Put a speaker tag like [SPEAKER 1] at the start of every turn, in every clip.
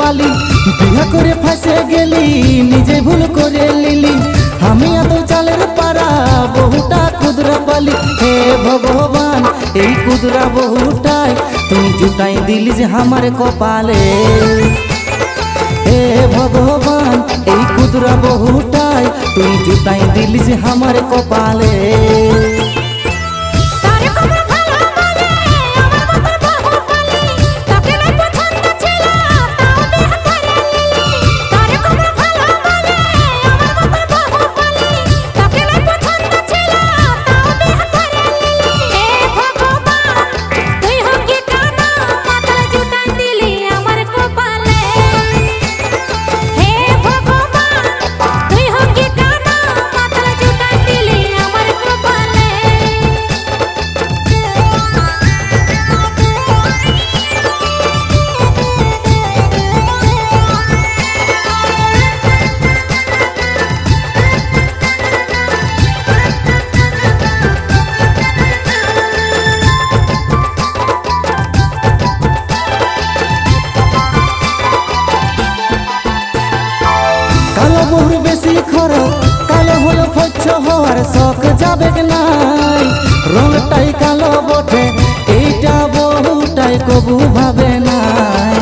[SPEAKER 1] পালি বিয়া করে ফাঁসে গেলি নিজে ভুল করে লিলি আমি এত চালের পারা বহুটা ক্ষুদ্রা পালি হে ভগবান এই ক্ষুদ্রা বহুটাই তুই জুটাই দিলি যে আমার কপালে হে ভগবান এই ক্ষুদ্রা বহুটাই তুই জুটাই দিলি যে আমার কপালে কালো বহুর বেশি খরচ কালো হলো ফচ্ছ হওয়ার শখ যাবে নাই রংটাই কালো বটে এইটা বহুটাই কবু ভাবে নাই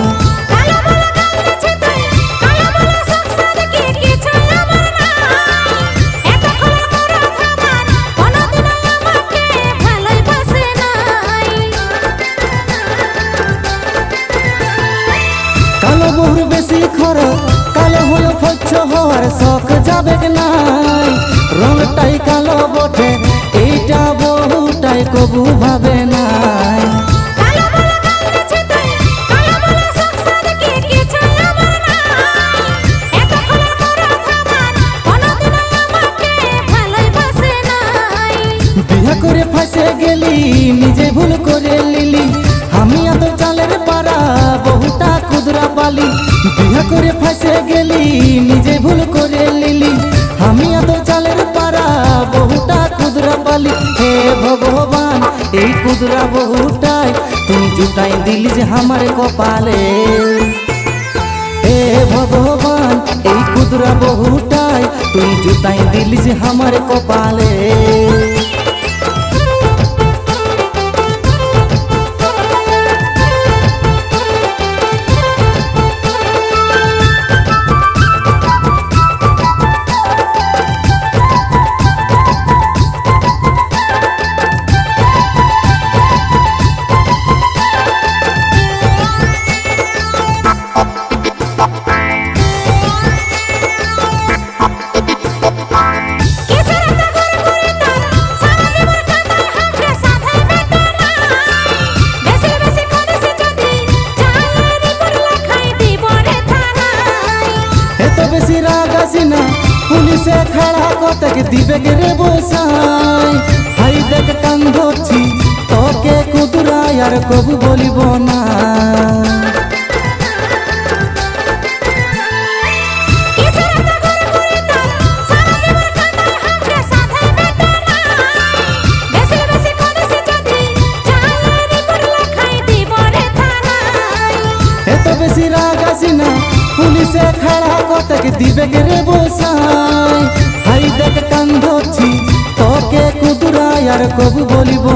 [SPEAKER 1] কালো বহুর বেশি খরচ কালো হলো ফচ্ছ হওয়ার শখ যাবে নাই রংটাই কালো বটে এইটা বহুটাই কবু ভাবে নাই বিয়া করে ফাঁসে গেলি নিজে ভুল করে লিলি আমি এত চালের পারা বহুটা ক্ষুদ্রা পালি বিয়া করে ফাঁসে গেলি নিজে ভুল করে লিলি আমি এত চালের পারা বহুটা ক্ষুদ্রা পালি হে ভগবান এই ক্ষুদ্রা বহুটাই তুই জুটাই দিলি যে আমার কপালে হে ভগবান এই ক্ষুদ্রা বহুটাই তুই জুটাই দিলি যে আমার কপালে বেশি রাগ আসি না পুলিশে খাড়া কতক দিবে রে বসাই হাই দেখ কান ধরছি তোকে কুদুরা আর কবু বলিব না এত বেশি রাগ আসি না পুলিশে খাড়া কতক দিবে রে বসাই হাই দেখ কান ধরছি তোকে কুদুরা আর কবু বলিব